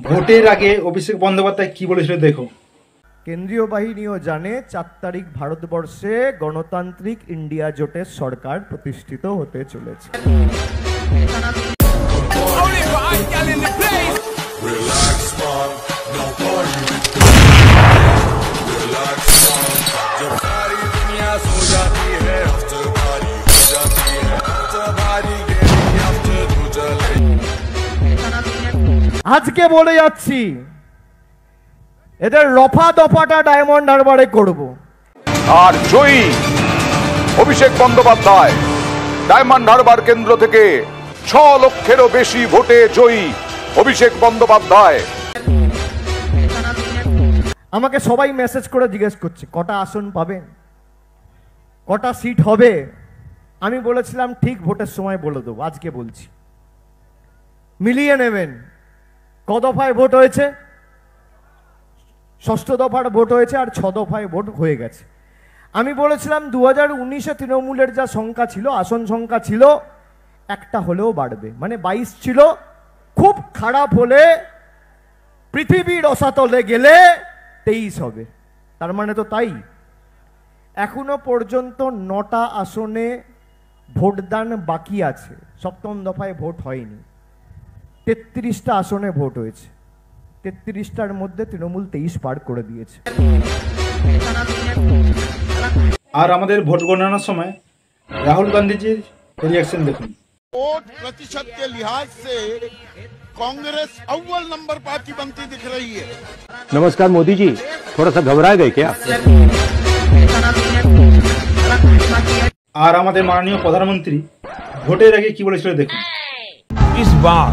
ভোটের আগে অভিষেক বন্দ্যোপাধ্যায় কি বলেছিল দেখো। কেন্দ্রীয় বাহিনীও জানে 4 তারিখ ভারতবর্ষে গণতান্ত্রিক ইন্ডিয়া জোটের সরকার প্রতিষ্ঠিত হতে চলেছে। আজকে বলে যাচ্ছি এদের রফা দফাটা ডায়মন্ড হারবারে করব। আর জয়ী অভিষেক বন্দ্যোপাধ্যায় ডায়মন্ড হারবার কেন্দ্র থেকে 6 লক্ষেরও বেশি ভোটে জয়ী অভিষেক বন্দ্যোপাধ্যায়। আমাকে সবাই মেসেজ করে জিজ্ঞেস করছে কটা আসন পাবেন, কটা সিট হবে। আমি বলেছিলাম ঠিক ভোটের সময় বলে দেবো, আজকে বলছি মিলিয়ে নেবেন। ক দফায় ভোট হয়েছে? 6 দফার ভোট হয়েছে আর 6 দফায় ভোট হয়ে গেছে। আমি বলেছিলাম 2019-এ তৃণমূলের যা সংখ্যা ছিল, আসন সংখ্যা ছিল, একটা হলেও বাড়বে, মানে 22 ছিল। খুব খারাপ হলে পৃথিবীর রসাতলে গেলে 23 হবে, তার মানে তো তাই। এখনো পর্যন্ত 9টা আসনে ভোটদান বাকি আছে, 7ম দফায় ভোট হয়নি। 33টা আসনে ভোট হয়েছে, 33টার মধ্যে তৃণমূল 23 পার করে দিয়েছে। আর আমাদের ভোট গণনার সময় রাহুল গান্ধীজির রিঅ্যাকশন দেখুন। वोट प्रतिशत के लिहाज से कांग्रेस अव्वल नंबर पार्टी बनती दिख रही है। नमस्कार मोदी जी, थोड़ा सा घबरा गए क्या? আর আমাদের মাননীয় প্রধানমন্ত্রী ভোটের আগে কি বলেছিল দেখুন। इस बार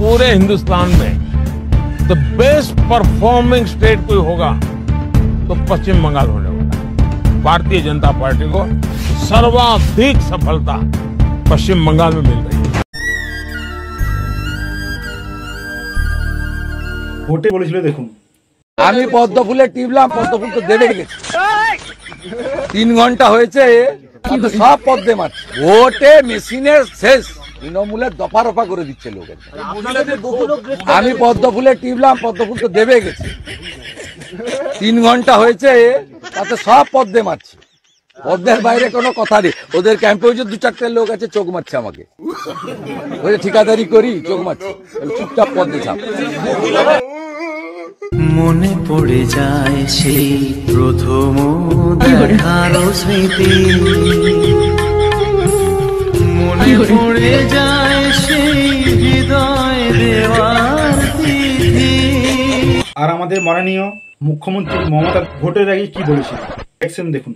पूरे हिंदुस्तान में द बेस्ट परफॉर्मिंग स्टेट कोई होगा तो पश्चिम बंगाल होने वाला है। भारतीय जनता पार्टी को सर्वाधिक सफलता पश्चिम बंगाल में मिल रही है। ভোটে বলেছিল দেখুন। আমি পদ্ম ফুলে টিপলাম, পদ্ম ফুল তো দেবে গেছে। 3 ঘন্টা হয়েছে, সব পদ্মে মারছে। ভোটে মেশিনের শেষ, তৃণমূলের দফা রফা করে দিচ্ছে লোকের। আমি পদ্ম ফুলে টিপলাম, পদ্ম ফুল তো দেবে গেছে। 3 ঘন্টা হয়েছে, তাতে সব পদ্মে মারছে। পদ্মের বাইরে কোনো কথা নেই। ওদের ক্যাম্পে যে 2-4টে লোক আছে, চোখ মারছে আমাকে। ওই ঠিকাদারি করি, চোখ মারছে, চুপচাপ পদ্মে ছাপ। মনে পড়ে যায় সেই প্রথম দেখার স্মৃতি, মনে পড়ে যায় সেই হৃদয় দেওয়ার তিথি। আর আমাদের মাননীয় মুখ্যমন্ত্রী মমতা ভোটের আগে কি বলেছিল অ্যাকশন দেখুন।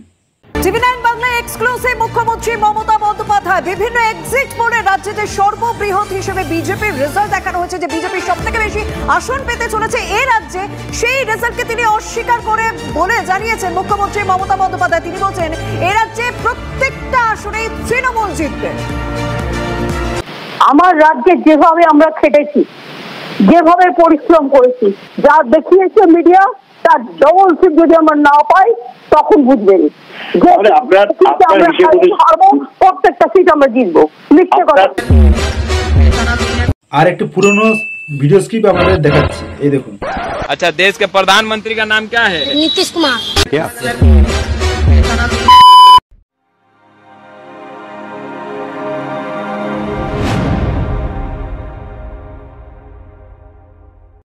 টিভি9 বাংলা এক্সক্লুসিভ। মুখ্যমন্ত্রী মমতা বন্দ্যোপাধ্যায় বিভিন্ন এক্সিট পোলে রাজ্যে সর্ববৃহৎ হিসেবে বিজেপির রেজাল্ট দেখানো হয়েছে, যে বিজেপি সবথেকে বেশি আসন পেতে চলেছে এই রাজ্যে, সেই রেজাল্টকে তিনি অস্বীকার করে বলে জানিয়েছেন মুখ্যমন্ত্রী মমতা বন্দ্যোপাধ্যায়। তিনি বলছেন এই রাজ্যে প্রত্যেকটা আসনেই তৃণমূল জিতবে। আমার রাজ্যে যেভাবে আমরা খেটেছি, যেভাবে পরিশ্রম করেছি, যা দেখিয়েছে মিডিয়া, তার ডবল সিট যদি আমরা না পাই তখন বুঝবেন যে প্রত্যেকটা সিট আমরা জিতবো। মিথ্যে কথা। আর একটু পুরনো ভিডিও স্ক্রিপ আপনাদের দেখাচ্ছি, এই দেখুন। अच्छा, देश के प्रधानमंत्री का नाम क्या है? नीतीश कुमार। क्या?